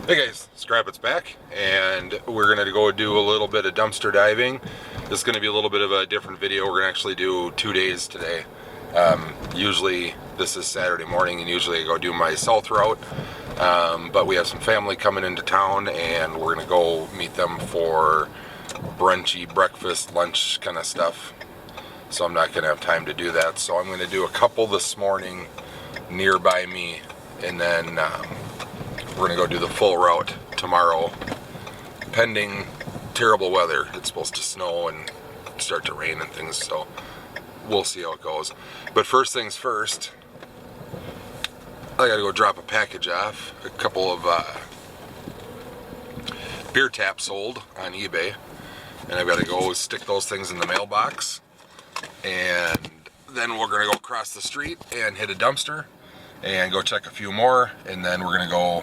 Hey guys, Scrappet's back, and we're gonna go do a little bit of dumpster diving. This is gonna be a little bit of a different video. We're gonna actually do 2 days today. Usually this is Saturday morning, and usually I go do my south route. But we have some family coming into town, and we're gonna go meet them for brunchy, breakfast, lunch kind of stuff. So I'm not gonna have time to do that. So I'm gonna do a couple this morning nearby me, and then we're gonna go do the full route tomorrow, pending terrible weather. It's supposed to snow and start to rain and things, so we'll see how it goes. But first things first, I gotta go drop a package off. A couple of beer taps sold on eBay, and I've gotta go stick those things in the mailbox, and then we're gonna go across the street and hit a dumpster and go check a few more, and then we're gonna go.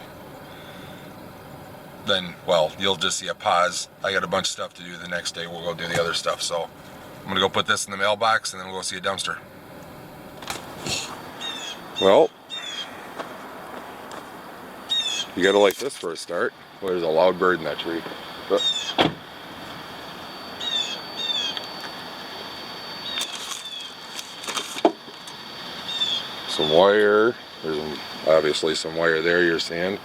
Then, well, you'll just see a pause. I got a bunch of stuff to do the next day. We'll go do the other stuff. So I'm gonna go put this in the mailbox, and then we'll go see a dumpster. Well, you gotta like this for a start. Well, there's a loud bird in that tree. Some wire. There's obviously some wire there you're seeing.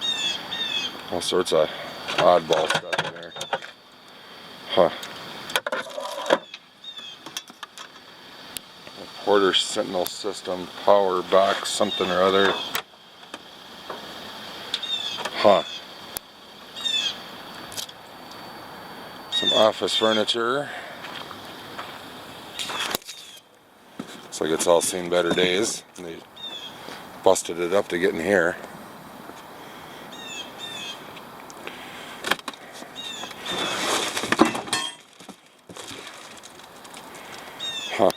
All sorts of oddball stuff in there. Huh. A Porter Sentinel System power box, something or other. Huh. Some office furniture. Looks like it's all seen better days. They busted it up to get in here. Huh.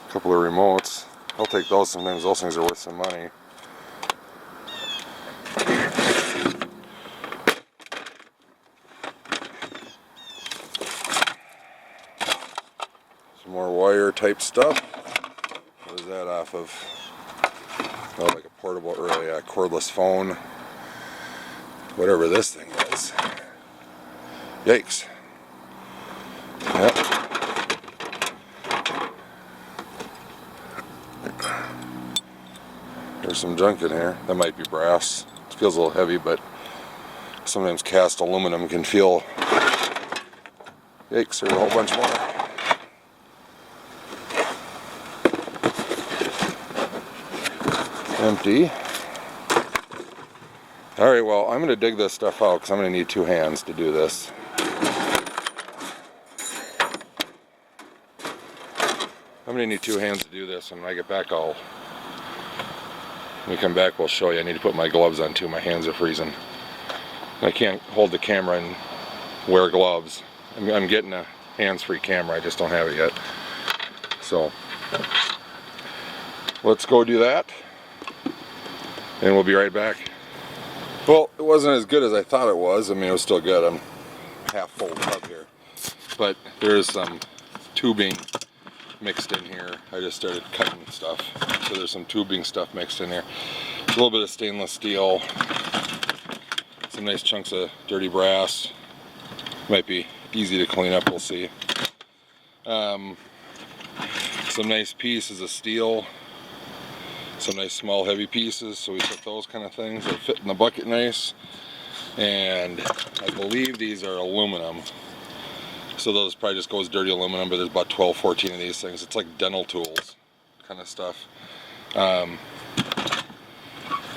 Couple of remotes. I'll take those sometimes. Those things are worth some money. Some more wire type stuff. What is that off of? Oh, like a portable or a cordless phone. Whatever this thing is. Yikes. Yep. There's some junk in here. That might be brass. It feels a little heavy, but sometimes cast aluminum can feel. Yikes, there's a whole bunch more. Empty. Alright, well, I'm going to dig this stuff out because I'm going to need 2 hands to do this. I'm going to need 2 hands to do this, and when I get back, when we come back, we'll show you. I need to put my gloves on too. My hands are freezing. I can't hold the camera and wear gloves. I'm getting a hands-free camera. I just don't have it yet. So, let's go do that, and we'll be right back. Well, it wasn't as good as I thought it was. I mean, it was still good. I'm half full tub here. But there's some tubing mixed in here. I just started cutting stuff. So there's some tubing stuff mixed in here. A little bit of stainless steel. Some nice chunks of dirty brass. Might be easy to clean up, we'll see. Some nice pieces of steel. Some nice small heavy pieces, so we took those kind of things. They fit in the bucket nice. And I believe these are aluminum. So those probably just goes dirty aluminum, but there's about 12, 14 of these things. It's like dental tools kind of stuff.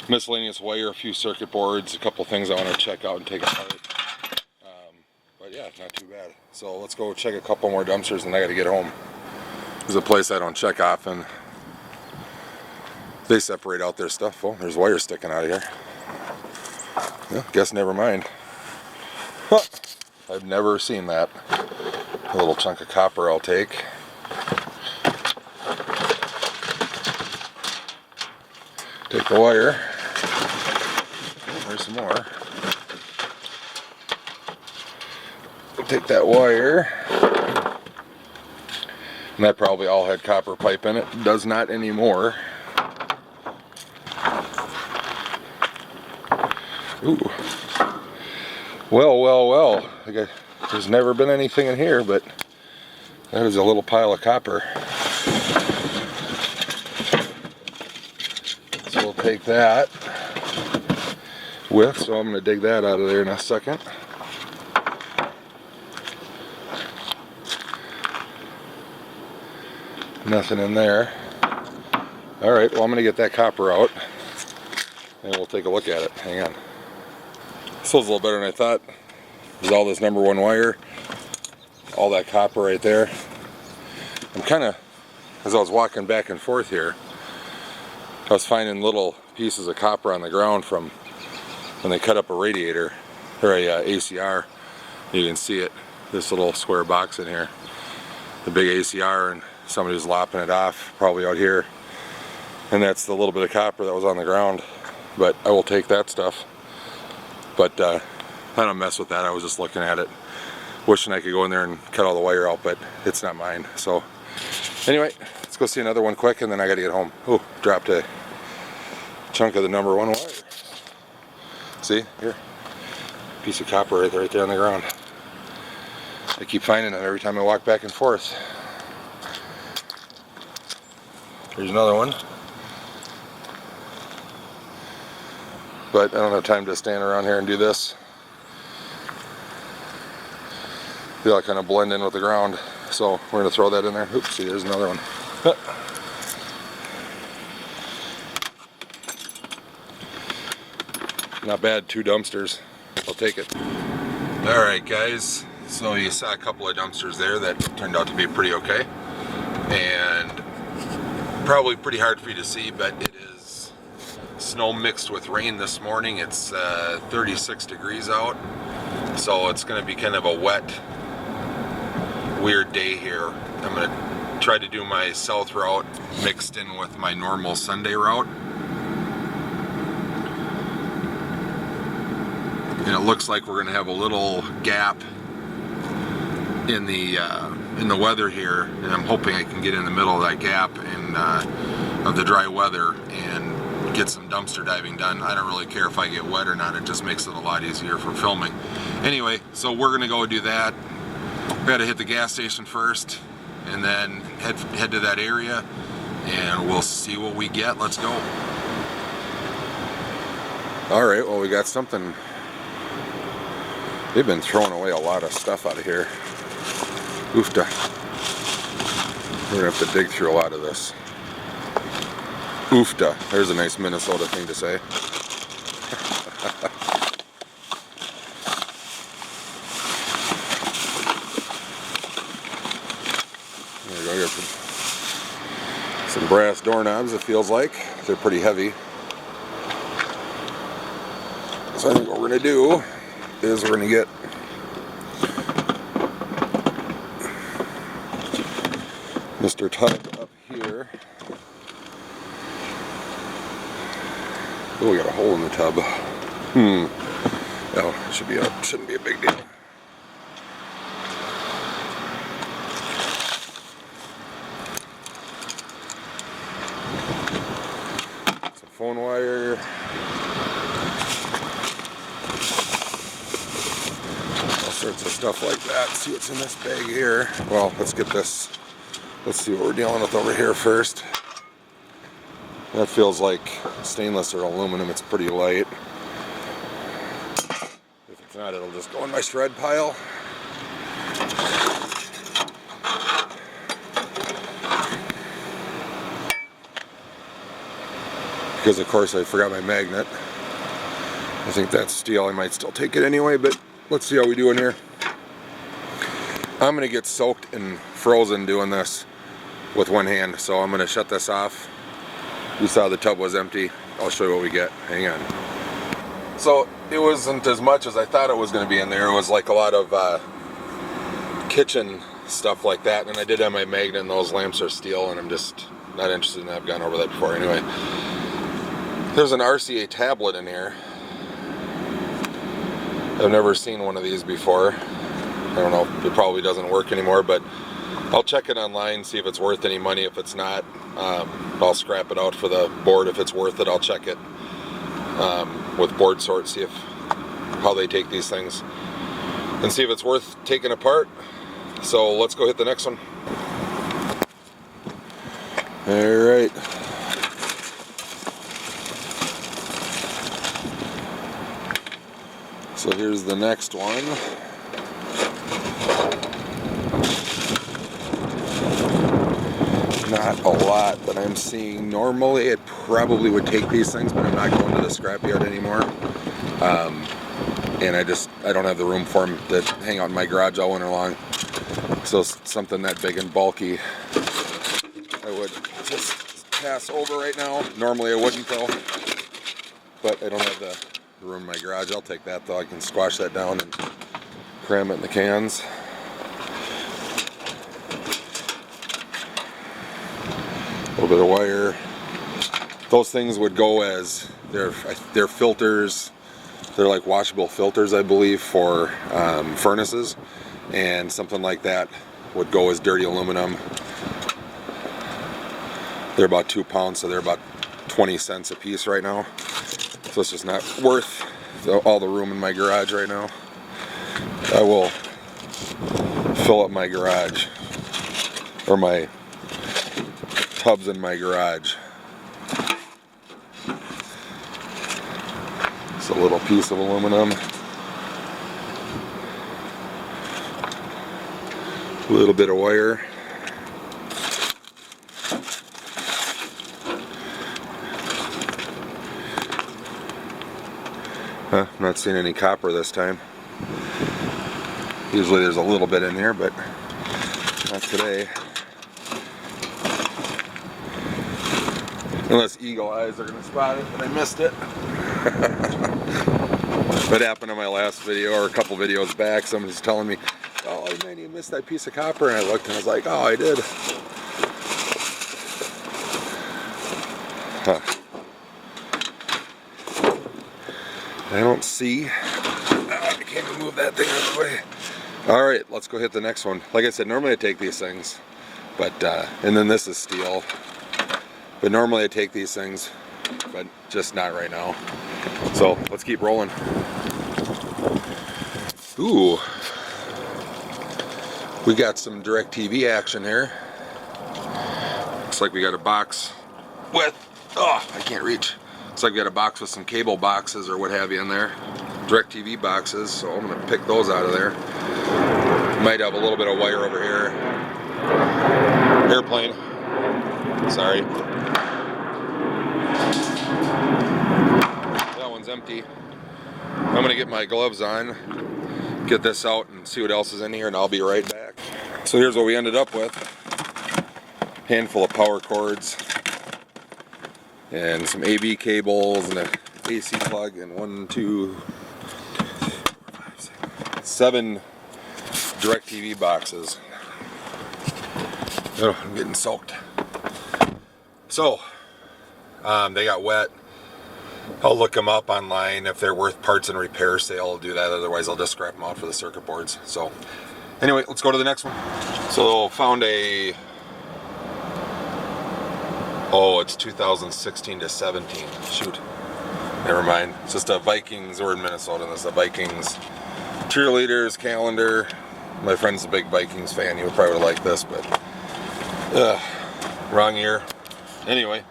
Miscellaneous wire, a few circuit boards, a couple things I want to check out and take apart. But yeah, not too bad. So let's go check a couple more dumpsters, and I got to get home. There's a place I don't check often. They separate out their stuff. Oh, there's wire sticking out of here. Yeah, guess never mind. Huh. I've never seen that. A little chunk of copper I'll take. Take the wire. There's some more. We'll take that wire. And that probably all had copper pipe in it. Does not anymore. Ooh. Well. There's never been anything in here, but that is a little pile of copper. So we'll take that with, so I'm going to dig that out of there in a second. Nothing in there. Alright, well I'm going to get that copper out and we'll take a look at it. Hang on. This was a little better than I thought. There's all this number 1 wire, all that copper right there. I'm kind of, as I was walking back and forth here, I was finding little pieces of copper on the ground from when they cut up a radiator, or a ACR. You can see it, this little square box in here. The big ACR, and somebody was lopping it off, probably out here. And that's the little bit of copper that was on the ground. But I will take that stuff. But I don't mess with that, I was just looking at it. Wishing I could go in there and cut all the wire out, but it's not mine. So anyway, let's go see another one quick and then I gotta get home. Oh, dropped a chunk of the number 1 wire. See, here, piece of copper right there on the ground. I keep finding it every time I walk back and forth. Here's another one. But I don't have time to stand around here and do this. Feel like kind of blend in with the ground. So we're gonna throw that in there. Oops, see, there's another one. Not bad, 2 dumpsters. I'll take it. Alright guys, so you saw a couple of dumpsters there that turned out to be pretty okay. And probably pretty hard for you to see, but it is snow mixed with rain this morning. It's 36 degrees out. So it's going to be kind of a wet, weird day here. I'm going to try to do my south route mixed in with my normal Sunday route. And it looks like we're going to have a little gap in the weather here, and I'm hoping I can get in the middle of that gap and of the dry weather and get some dumpster diving done. I don't really care if I get wet or not, it just makes it a lot easier for filming. Anyway, so we're gonna go do that. We gotta hit the gas station first and then head to that area and we'll see what we get. Let's go. Alright, well we got something. They've been throwing away a lot of stuff out of here. Oofta. We're gonna have to dig through a lot of this. Oofta. There's a nice Minnesota thing to say. There we go. Here's some brass doorknobs, it feels like. They're pretty heavy. So I think what we're gonna do is we're gonna get Mr. Tub up here. Oh, we got a hole in the tub. Oh, it shouldn't be a big deal. Some phone wire. All sorts of stuff like that. See what's in this bag here. Well, let's get this. Let's see what we're dealing with over here first. That feels like stainless or aluminum. It's pretty light. If it's not, it'll just go in my shred pile. Because of course I forgot my magnet. I think that's steel. I might still take it anyway, but let's see how we do in here. I'm gonna get soaked and frozen doing this with one hand, so I'm gonna shut this off. You saw the tub was empty. I'll show you what we get. Hang on. So it wasn't as much as I thought it was gonna be in there. It was like a lot of kitchen stuff like that, and I did have my magnet, and those lamps are steel, and I'm just not interested in that. I've gone over that before anyway. There's an RCA tablet in here. I've never seen one of these before. I don't know, it probably doesn't work anymore, but I'll check it online, see if it's worth any money. If it's not, I'll scrap it out for the board. If it's worth it, I'll check it with board sort, see if how they take these things, and see if it's worth taking apart. So let's go hit the next one. All right. So here's the next one. Not a lot that I'm seeing. Normally it probably would take these things, but I'm not going to the scrapyard anymore. And I don't have the room for them to hang out in my garage all winter long. So something that big and bulky, I would just pass over right now. Normally I wouldn't though, but I don't have the room in my garage. I'll take that though. I can squash that down and cram it in the cans. A little bit of wire. Those things would go as they're filters. They're like washable filters, I believe, for furnaces, and something like that would go as dirty aluminum. They're about 2 pounds, so they're about 20 cents a piece right now. So it's just not worth all the room in my garage right now. I will fill up my garage, or my tubs in my garage. It's a little piece of aluminum. A little bit of wire. I'm not seeing any copper this time. Usually there's a little bit in here, but not today. Unless eagle eyes are going to spot it, but I missed it. What happened in my last video, or a couple videos back, somebody's telling me, oh man, you missed that piece of copper, and I looked and I was like, oh, I did. Huh. I don't see. I can't even move that thing out of the way. Alright, let's go hit the next one. Like I said, normally I take these things, but and then this is steel. But normally I take these things, but just not right now. So let's keep rolling. Ooh, we got some DirecTV action here. Looks like we got a box with, oh, I can't reach. Looks like we got a box with some cable boxes or what have you in there. DirecTV boxes, so I'm gonna pick those out of there. Might have a little bit of wire over here. Airplane, sorry. That one's empty. I'm gonna get my gloves on, get this out and see what else is in here, and I'll be right back. So here's what we ended up with. Handful of power cords and some AV cables and a AC plug and 7 DirecTV boxes. Oh, I'm getting soaked. So they got wet. I'll look them up online. If they're worth parts and repair sale, I'll do that. Otherwise I'll just scrap them out for the circuit boards. So anyway, let's go to the next one. So found a, oh, it's 2016 to 17. Shoot, never mind. It's just a Vikings, or in Minnesota, and it's a Vikings Cheerleaders calendar. My friend's a big Vikings fan. He would probably like this, but wrong year. Anyway,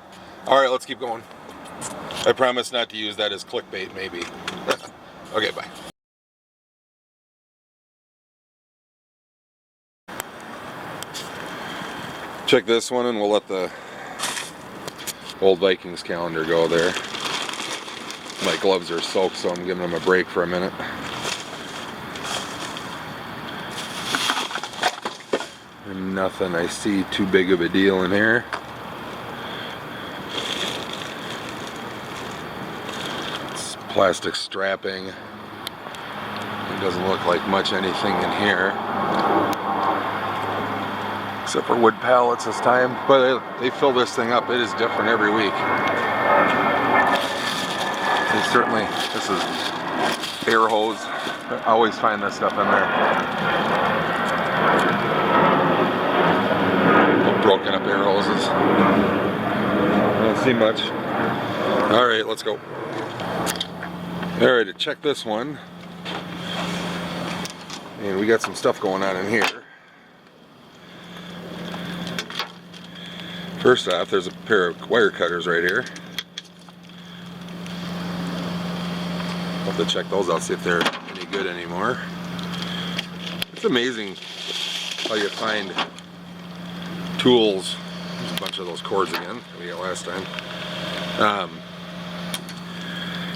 all right, let's keep going. I promise not to use that as clickbait, maybe. Okay, bye. Check this one, and we'll let the old Vikings calendar go there. My gloves are soaked, so I'm giving them a break for a minute. And nothing I see too big of a deal in here. It's plastic strapping. It doesn't look like much anything in here, except for wood pallets this time. But they fill this thing up. It is different every week. They certainly, this is air hose. I always find this stuff in there. broken up air hoses. I don't see much. Alright, let's go. Alright, to check this one. And we got some stuff going on in here. First off, there's a pair of wire cutters right here. I'll have to check those out, see if they're any good anymore. It's amazing how you find tools. There's a bunch of those cords again that we got last time.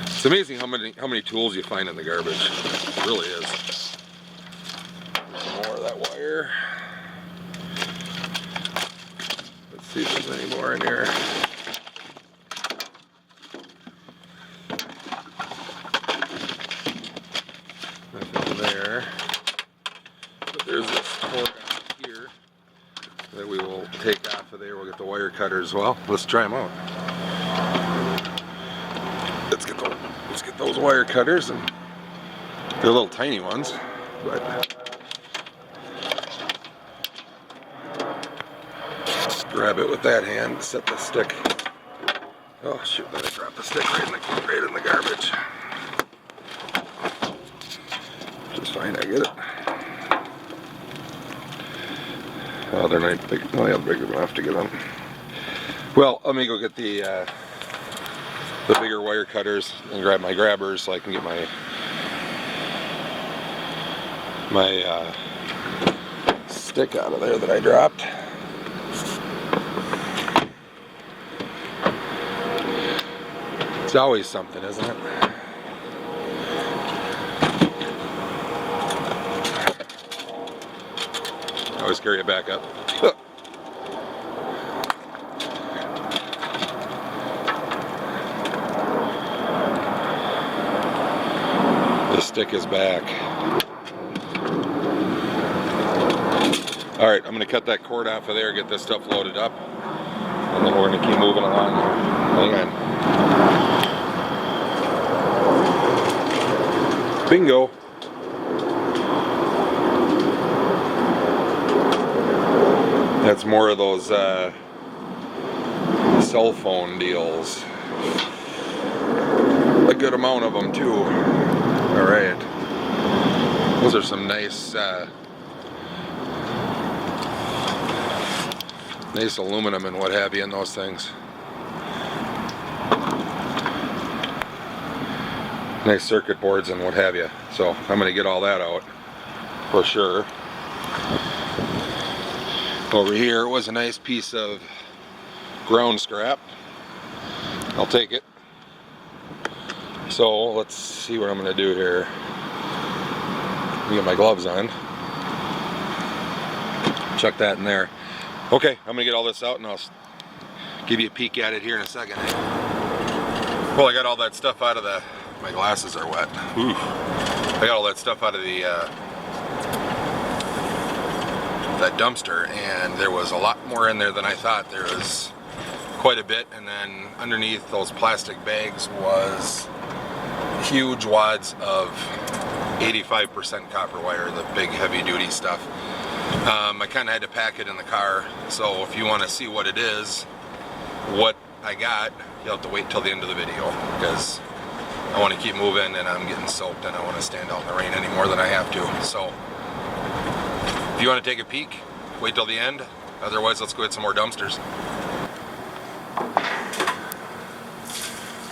It's amazing how many tools you find in the garbage. It really is. There's some more of that wire. Let's see if there's any more in here. Nothing there. But there's this cord out here that we will take off of there. We'll get the wire cutter as well. Let's try them out. Let's get those wire cutters, and they're little tiny ones, but grab it with that hand, set the stick. Oh shoot, then I dropped the stick right in the garbage. Just fine, I get it. Oh, they're not big, well, big enough to get them. Well, let me go get the bigger wire cutters and grab my grabbers so I can get my stick out of there that I dropped. It's always something, isn't it? I always carry it back up. The stick is back. Alright, I'm going to cut that cord off of there, get this stuff loaded up, and then we're going to keep moving along here. Hang on. Bingo! That's more of those cell phone deals. A good amount of them too. Alright. Those are some nice nice aluminum and what have you in those things. Nice circuit boards and what have you. So I'm going to get all that out for sure. Over here was a nice piece of ground scrap. I'll take it. So let's see what I'm going to do here. Let me get my gloves on. Chuck that in there. Okay, I'm going to get all this out and I'll give you a peek at it here in a second. Well, I got all that stuff out of the... My glasses are wet. Ooh. I got all that stuff out of the that dumpster, and there was a lot more in there than I thought. There was quite a bit, and then underneath those plastic bags was huge wads of 85% copper wire, the big heavy duty stuff. I kind of had to pack it in the car, so if you want to see what it is, what I got, you'll have to wait till the end of the video, because I want to keep moving and I'm getting soaked and I want to stand out in the rain any more than I have to. So if you want to take a peek, wait till the end. Otherwise, let's go get some more dumpsters.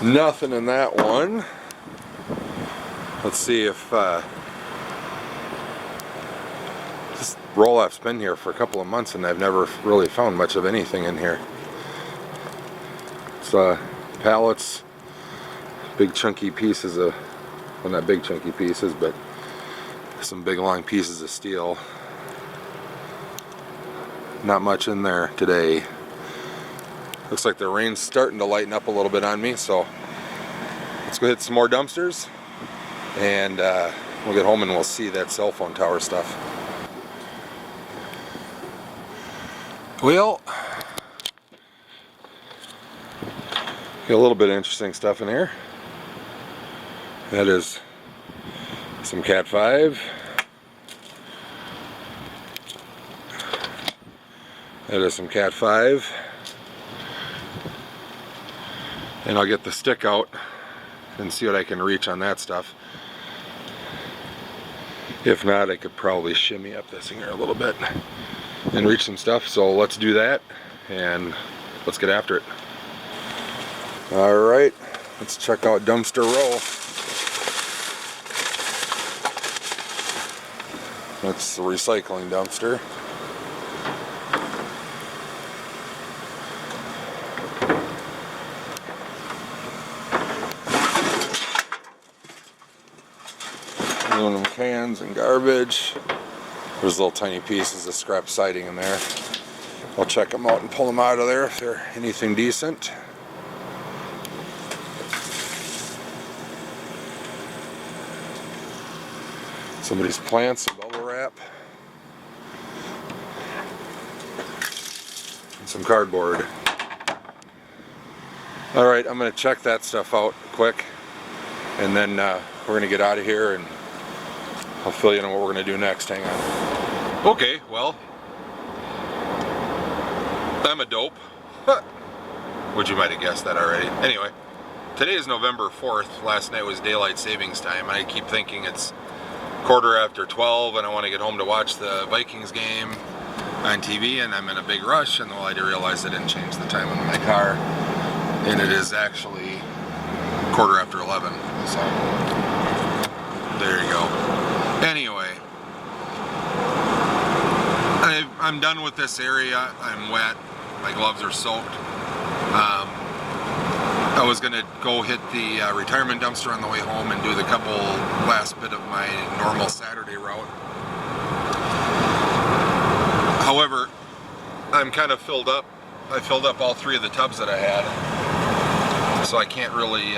Nothing in that one. Let's see if this roll-off's been here for a couple of months and I've never really found much of anything in here. It's pallets. Big chunky pieces of, well, not big chunky pieces, but some big long pieces of steel. Not much in there today. Looks like the rain's starting to lighten up a little bit on me, so let's go hit some more dumpsters and we'll get home and we'll see that cell phone tower stuff. Well, got a little bit of interesting stuff in here. That is some Cat 5. That is some Cat 5. And I'll get the stick out and see what I can reach on that stuff. If not, I could probably shimmy up this thing here a little bit and reach some stuff. So let's do that and let's get after it. Alright, let's check out dumpster row. That's the recycling dumpster. Aluminum cans and garbage. There's little tiny pieces of scrap siding in there. I'll check them out and pull them out of there if they're anything decent. Somebody's plants and bubble wrap. And some cardboard. Alright, I'm going to check that stuff out quick. And then we're going to get out of here and I'll fill you in on what we're going to do next. Hang on. Okay, well, I'm a dope. Which you might have guessed that already. Anyway, today is November 4th. Last night was daylight savings time. I keep thinking it's 12:15 and I want to get home to watch the Vikings game on TV, and I'm in a big rush, and well, I didn't realize I didn't change the time on my car, and it is actually 11:15. So there you go. Anyway, I'm done with this area. I'm wet. My gloves are soaked. I was going to go hit the retirement dumpster on the way home and do the last bit of my normal Saturday route. However, I'm kind of filled up. I filled up all 3 of the tubs that I had. So I can't really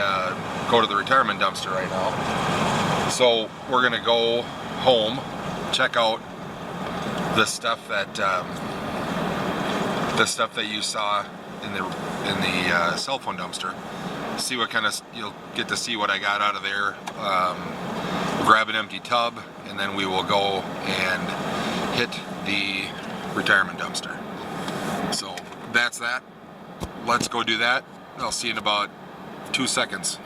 go to the retirement dumpster right now. So we're going to go home, check out the stuff that you saw in the cell phone dumpster. See what kind of, you'll get to see what I got out of there. Grab an empty tub, and then we will go and hit the retirement dumpster. So that's that. Let's go do that. I'll see you in about 2 seconds.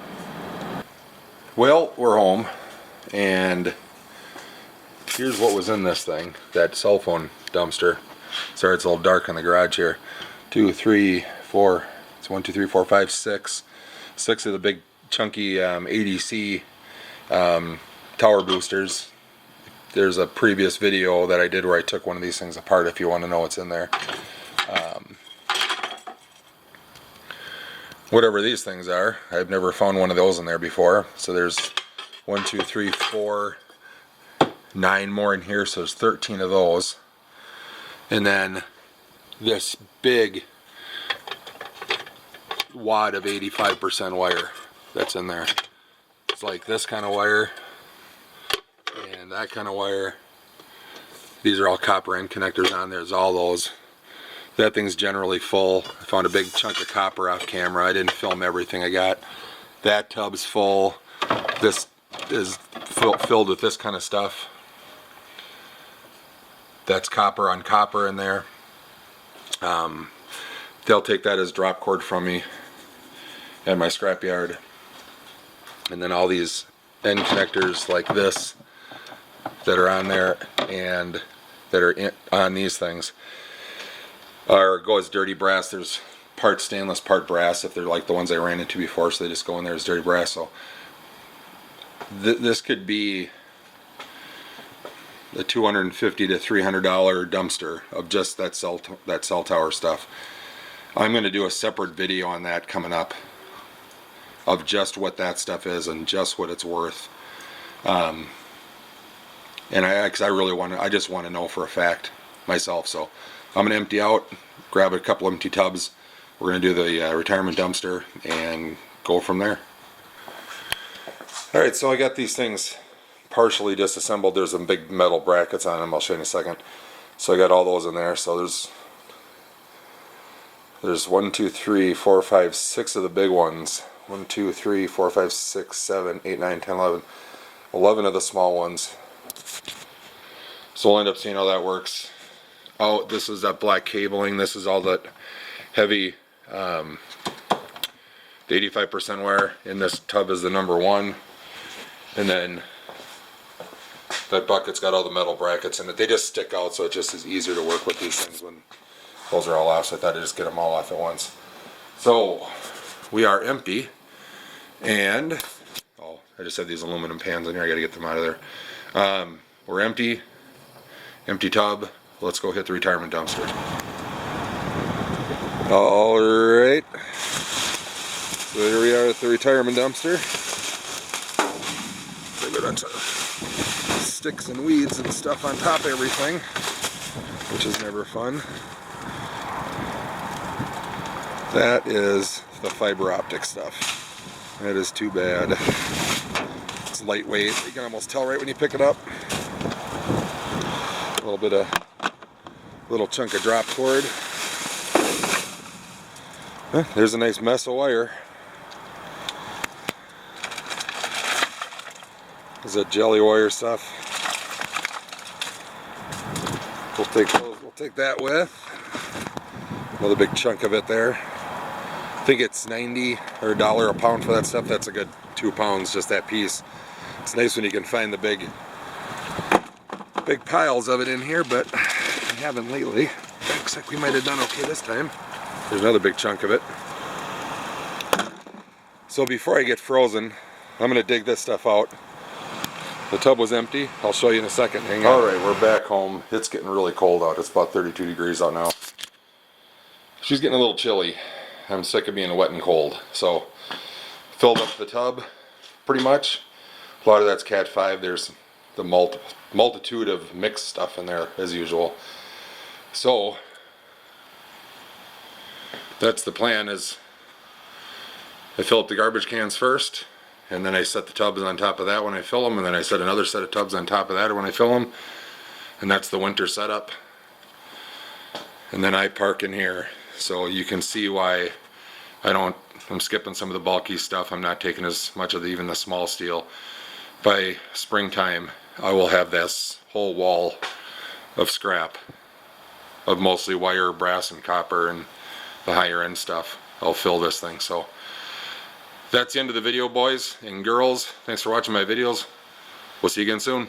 Well, we're home, and here's what was in this thing, that cell phone dumpster. Sorry, it's a little dark in the garage here. 2, 3, 4. It's 1, 2, 3, 4, 5, 6. 6 of the big chunky ADC tower boosters. There's a previous video that I did where I took one of these things apart if you want to know what's in there. Whatever these things are, I've never found one of those in there before. So there's 1, 2, 3, 4, 9 more in here, so there's 13 of those. And then this big wad of 85% wire that's in there. It's like this kind of wire and that kind of wire. These are all copper end connectors on there. There's all those. That thing's generally full. I found a big chunk of copper off camera. I didn't film everything I got. That tub's full. This is filled with this kind of stuff. That's copper on copper in there. They'll take that as drop cord from me at my scrapyard. And then all these end connectors like this that are on there and that are on these things go as dirty brass. There's part stainless, part brass, if they're like the ones I ran into before, so they just go in there as dirty brass. So this could be a $250 to $300 dumpster of just that cell tower stuff. I'm going to do a separate video on that coming up of just what that stuff is and just what it's worth. And I just want to know for a fact myself. So I'm going to empty out, grab a couple empty tubs. We're going to do the retirement dumpster and go from there. Alright, so I got these things partially disassembled. There's some big metal brackets on them. I'll show you in a second. So I got all those in there. So there's 1, 2, 3, 4, 5, 6 of the big ones. 1, 2, 3, 4, 5, 6, 7, 8, 9, 10, 11. 11 of the small ones. So we'll end up seeing how that works. out. This is that black cabling. This is all that heavy, the 85% wire in this tub is the number 1. And then that bucket's got all the metal brackets in it. They just stick out, so it just is easier to work with these things when those are all off. So I thought I'd just get them all off at once. So we are empty, and oh, I just have these aluminum pans in here. I got to get them out of there. We're empty tub. Let's go hit the retirement dumpster. All right. So here we are at the retirement dumpster. They got a bunch of sticks and weeds and stuff on top of everything, which is never fun. That is the fiber optic stuff. That is too bad. It's lightweight. You can almost tell right when you pick it up. A little chunk of drop cord. There's a nice mess of wire. There's that jelly wire stuff. We'll take that with. Another big chunk of it there. I think it's 90 or $1 a pound for that stuff. That's a good 2 pounds, just that piece. It's nice when you can find the big piles of it in here, but I haven't lately. Looks like we might have done okay this time. There's another big chunk of it. So before I get frozen, I'm going to dig this stuff out. The tub was empty. I'll show you in a second. Hang on. Alright, we're back home. It's getting really cold out. It's about 32 degrees out now. She's getting a little chilly. I'm sick of being wet and cold. So, filled up the tub, pretty much. A lot of that's Cat 5. There's the multitude of mixed stuff in there, as usual. So, that's the plan, is I fill up the garbage cans first, and then I set the tubs on top of that when I fill them, and then I set another set of tubs on top of that when I fill them, and that's the winter setup. And then I park in here, so you can see why I'm skipping some of the bulky stuff. I'm not taking as much of even the small steel. By springtime, I will have this whole wall of scrap, of mostly wire, brass, and copper, and the higher end stuff. I'll fill this thing. So that's the end of the video, boys and girls. Thanks for watching my videos. We'll see you again soon.